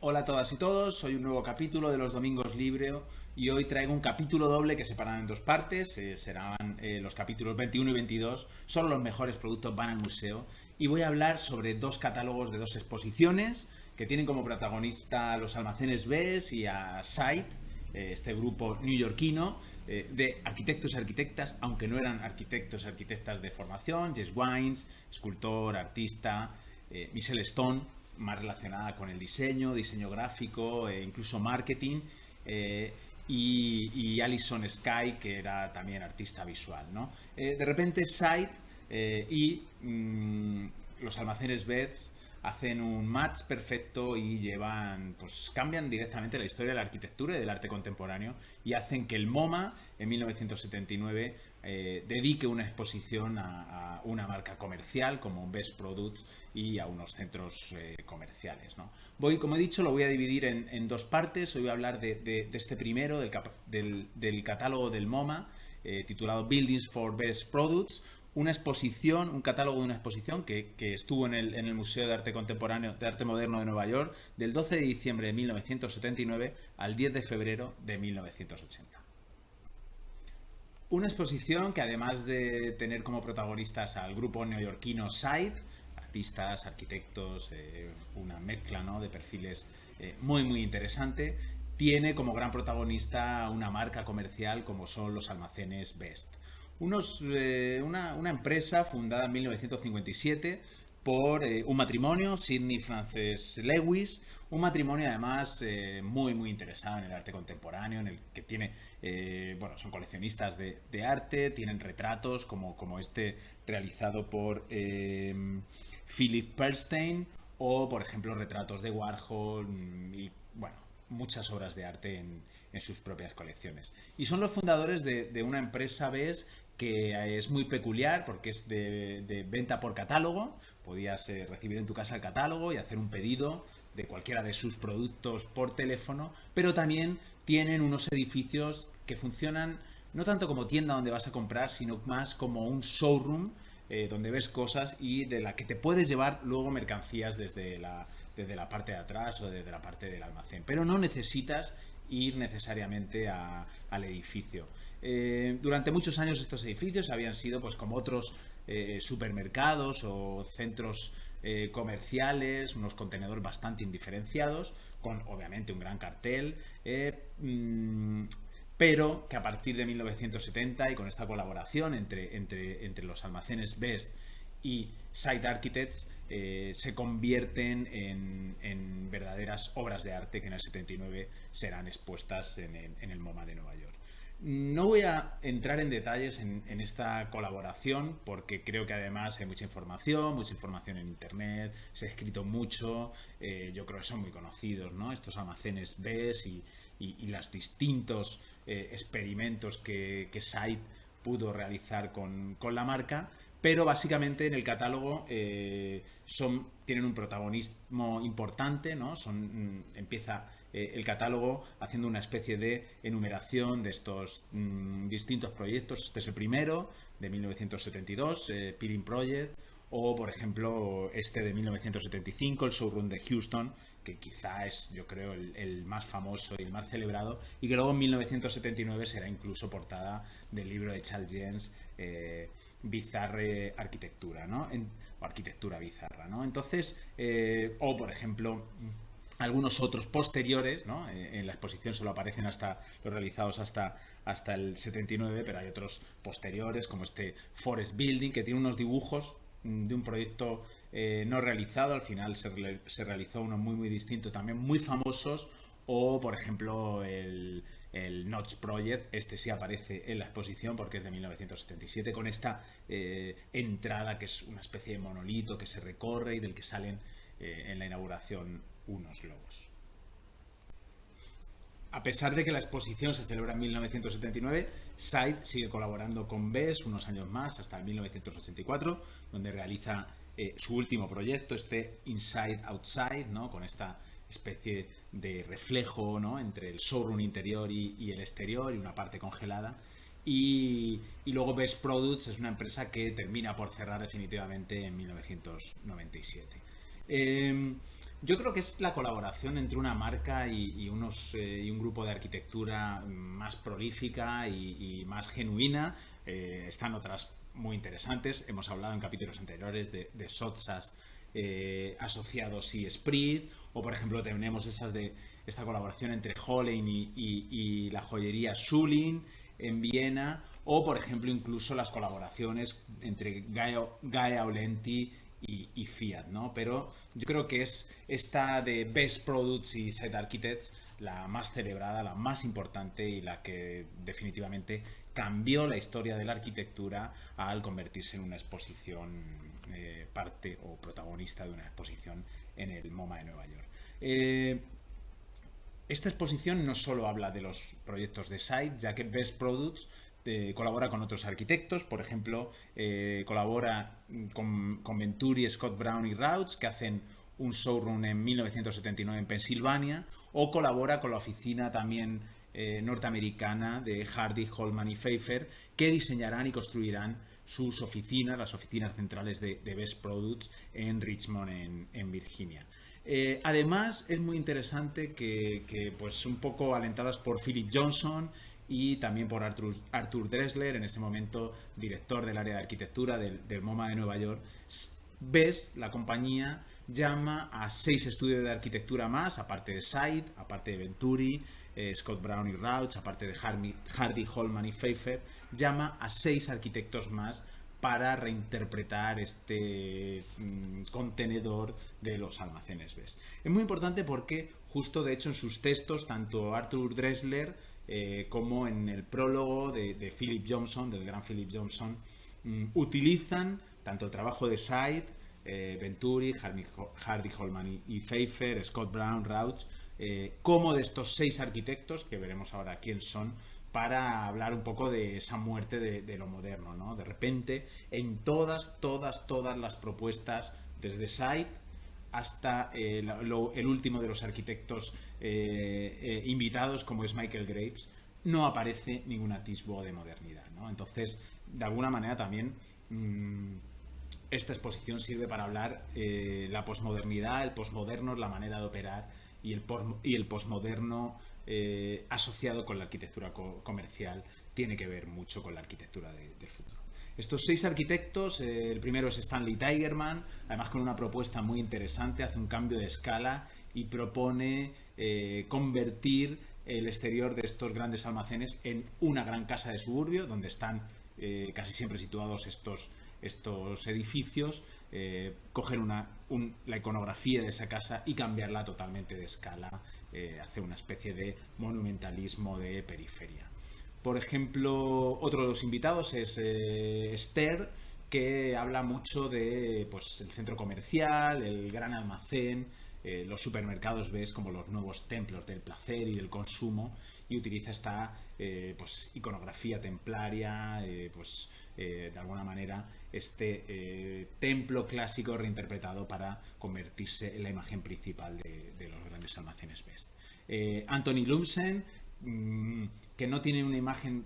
Hola a todas y todos, soy un nuevo capítulo de los Domingos Libre y hoy traigo un capítulo doble que separado en dos partes, serán los capítulos 21 y 22, son los mejores productos van al museo y voy a hablar sobre dos catálogos de dos exposiciones que tienen como protagonista a los almacenes Bess y a Site, este grupo neoyorquino de arquitectos y arquitectas, aunque no eran arquitectos y arquitectas de formación, Jess Wines, escultor, artista, Michelle Stone, más relacionada con el diseño gráfico, incluso marketing, y Alison Sky, que era también artista visual, ¿no? De repente Site y los almacenes Beds hacen un match perfecto y pues cambian directamente la historia de la arquitectura y del arte contemporáneo y hacen que el MoMA en 1979 dedique una exposición a una marca comercial como Best Products y a unos centros comerciales, ¿no? Como he dicho, lo voy a dividir en dos partes. Hoy voy a hablar de este primero, del catálogo del MoMA, titulado Buildings for Best Products, una exposición, un catálogo de una exposición que estuvo en el Museo de Arte Contemporáneo, de Arte Moderno de Nueva York, del 12 de diciembre de 1979 al 10 de febrero de 1980. Una exposición que, además de tener como protagonistas al grupo neoyorquino Side, artistas, arquitectos, una mezcla, ¿no?, de perfiles muy interesante, tiene como gran protagonista una marca comercial como son los almacenes Best. Una empresa fundada en 1957 por un matrimonio, Sidney Frances Lewis, un matrimonio además muy interesado en el arte contemporáneo, en el que son coleccionistas de arte, tienen retratos como este realizado por Philip Perlstein, o por ejemplo retratos de Warhol y bueno, muchas obras de arte en sus propias colecciones. Y son los fundadores de una empresa, ¿ves?, que es muy peculiar porque es de venta por catálogo. Podías recibir en tu casa el catálogo y hacer un pedido de cualquiera de sus productos por teléfono, pero también tienen unos edificios que funcionan no tanto como tienda donde vas a comprar, sino más como un showroom donde ves cosas y de la que te puedes llevar luego mercancías desde la parte de atrás o desde la parte del almacén. Pero no necesitas ir necesariamente al edificio. Durante muchos años estos edificios habían sido pues como otros supermercados o centros comerciales, unos contenedores bastante indiferenciados, con obviamente un gran cartel, pero que a partir de 1970 y con esta colaboración entre los almacenes Best y Site Architects se convierten en verdaderas obras de arte que en el 79 serán expuestas en el MoMA de Nueva York. No voy a entrar en detalles en esta colaboración porque creo que además hay mucha información en internet, se ha escrito mucho, yo creo que son muy conocidos, ¿no?, estos almacenes BES y los distintos experimentos que Site pudo realizar con la marca, pero básicamente en el catálogo tienen un protagonismo importante, ¿no? Empieza el catálogo haciendo una especie de enumeración de estos distintos proyectos. Este es el primero, de 1972, Peeling Project, o por ejemplo este de 1975, el showroom de Houston, que quizá es, yo creo, el más famoso y el más celebrado, y que luego en 1979 será incluso portada del libro de Charles Jens, Bizarre Arquitectura, ¿no? O Arquitectura Bizarra, ¿no? Entonces, o por ejemplo algunos otros posteriores, ¿no? En la exposición solo aparecen hasta los realizados hasta el 79, pero hay otros posteriores, como este Forest Building, que tiene unos dibujos de un proyecto no realizado. Al final se realizó uno muy distinto, también muy famosos, o por ejemplo el Notch Project. Este sí aparece en la exposición porque es de 1977, con esta entrada que es una especie de monolito que se recorre y del que salen en la inauguración unos logos. A pesar de que la exposición se celebra en 1979, Site sigue colaborando con Bess unos años más, hasta el 1984, donde realiza su último proyecto, este Inside Outside, ¿no?, con esta especie de reflejo, ¿no?, entre el showroom interior y el exterior, y una parte congelada. Y luego Best Products es una empresa que termina por cerrar definitivamente en 1997. Yo creo que es la colaboración entre una marca y un grupo de arquitectura más prolífica y más genuina. Están otras muy interesantes. Hemos hablado en capítulos anteriores de Sotsas asociados y Sprit, o por ejemplo tenemos esas de esta colaboración entre Hollein y la joyería Schulin en Viena, o por ejemplo incluso las colaboraciones entre Gaia Aulenti y Fiat, ¿no? Pero yo creo que es esta de Best Products y Site Architects la más celebrada, la más importante y la que definitivamente cambió la historia de la arquitectura al convertirse en una exposición, parte o protagonista de una exposición en el MoMA de Nueva York. Esta exposición no solo habla de los proyectos de Site, ya que Best Products colabora con otros arquitectos, por ejemplo, colabora con Venturi, Scott Brown y Rauch, que hacen un showroom en 1979 en Pensilvania, o colabora con la oficina también norteamericana de Hardy, Holman y Pfeiffer, que diseñarán y construirán sus oficinas, las oficinas centrales de Best Products en Richmond, en Virginia. Además, es muy interesante que, pues un poco alentadas por Philip Johnson y también por Arthur Dressler, en ese momento director del área de arquitectura del MoMA de Nueva York, Best, la compañía, llama a 6 estudios de arquitectura más, aparte de Site, aparte de Venturi, Scott Brown y Rauch, aparte de Hardy, Holman y Pfeiffer, llama a 6 arquitectos más para reinterpretar este contenedor de los almacenes Best. Es muy importante porque justo de hecho en sus textos, tanto Arthur Dressler como en el prólogo de Philip Johnson, del gran Philip Johnson, utilizan tanto el trabajo de Site, Venturi, Hardy, Holman y Pfeiffer, Scott Brown, Rauch, como de estos 6 arquitectos, que veremos ahora quién son, para hablar un poco de esa muerte de lo moderno, ¿no? De repente, en todas las propuestas, desde Site hasta el último de los arquitectos invitados, como es Michael Graves, no aparece ningún atisbo de modernidad, ¿no? Entonces, de alguna manera también esta exposición sirve para hablar la posmodernidad, el posmoderno, la manera de operar y el posmoderno asociado con la arquitectura comercial tiene que ver mucho con la arquitectura del futuro. Estos 6 arquitectos, el primero es Stanley Tigerman, además con una propuesta muy interesante, hace un cambio de escala y propone convertir el exterior de estos grandes almacenes en una gran casa de suburbio, donde están casi siempre situados estos edificios, coger la iconografía de esa casa y cambiarla totalmente de escala, hacer una especie de monumentalismo de periferia. Por ejemplo, otro de los invitados es Esther, que habla mucho de pues, el centro comercial, el gran almacén, los supermercados ves como los nuevos templos del placer y del consumo, y utiliza esta pues, iconografía templaria, de alguna manera este templo clásico reinterpretado para convertirse en la imagen principal de los grandes almacenes Best. Anthony Lumsen, que no tiene una imagen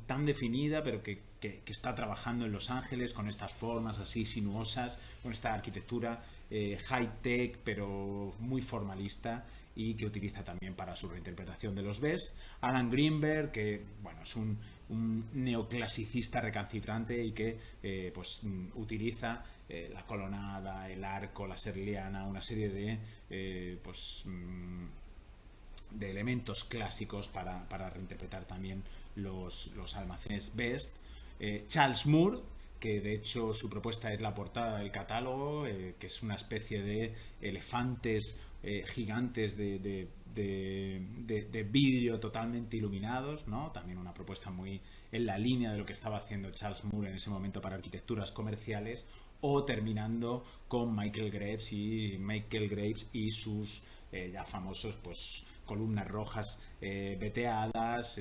tan definida, pero que está trabajando en Los Ángeles con estas formas así sinuosas, con esta arquitectura high-tech, pero muy formalista, y que utiliza también para su reinterpretación de los Best. Alan Greenberg, que bueno, es un neoclasicista recalcitrante y que utiliza la colonada, el arco, la serliana, una serie de de elementos clásicos para reinterpretar también los almacenes Best. Charles Moore, que de hecho su propuesta es la portada del catálogo, que es una especie de elefantes gigantes de vidrio totalmente iluminados, ¿no? También una propuesta muy en la línea de lo que estaba haciendo Charles Moore en ese momento para arquitecturas comerciales, o terminando con Michael Graves y sus ya famosos columnas rojas veteadas,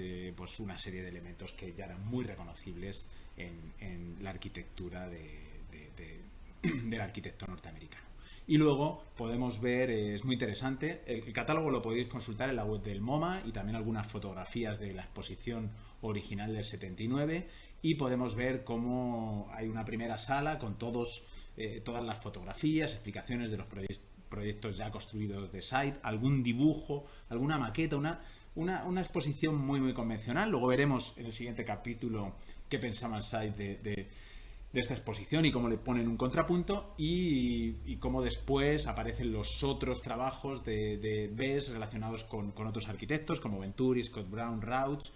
una serie de elementos que ya eran muy reconocibles en la arquitectura del arquitecto norteamericano. Y luego podemos ver, es muy interesante, el catálogo lo podéis consultar en la web del MoMA y también algunas fotografías de la exposición original del 79, y podemos ver cómo hay una primera sala con todas las fotografías, explicaciones de los proyectos ya construidos de site, algún dibujo, alguna maqueta, una exposición muy convencional. Luego veremos en el siguiente capítulo qué pensaba el site de esta exposición y cómo le ponen un contrapunto y cómo después aparecen los otros trabajos de Bess relacionados con otros arquitectos como Venturi, Scott Brown, Rauch,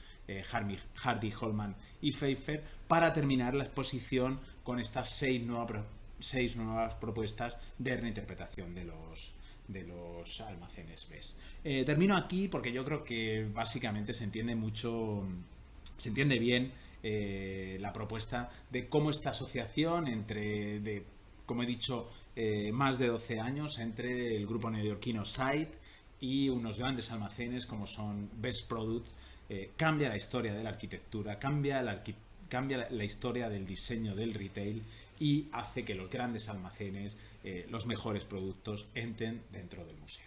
Hardy, Holman y Pfeiffer, para terminar la exposición con estas seis nuevas propuestas de reinterpretación de los almacenes Bess. Termino aquí porque yo creo que básicamente se entiende bien la propuesta de cómo esta asociación como he dicho, más de 12 años entre el grupo neoyorquino Site y unos grandes almacenes como son Best Products, cambia la historia de la arquitectura, cambia la historia del diseño del retail y hace que los grandes almacenes, los mejores productos, entren dentro del museo.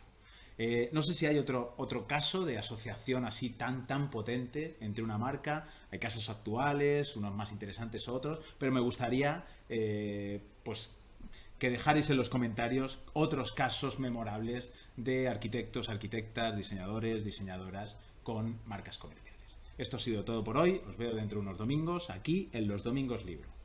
No sé si hay otro caso de asociación así tan potente entre una marca. Hay casos actuales, unos más interesantes otros, pero me gustaría pues que dejarais en los comentarios otros casos memorables de arquitectos, arquitectas, diseñadores, diseñadoras con marcas comerciales. Esto ha sido todo por hoy. Os veo dentro de unos domingos aquí en Los Domingos Libro.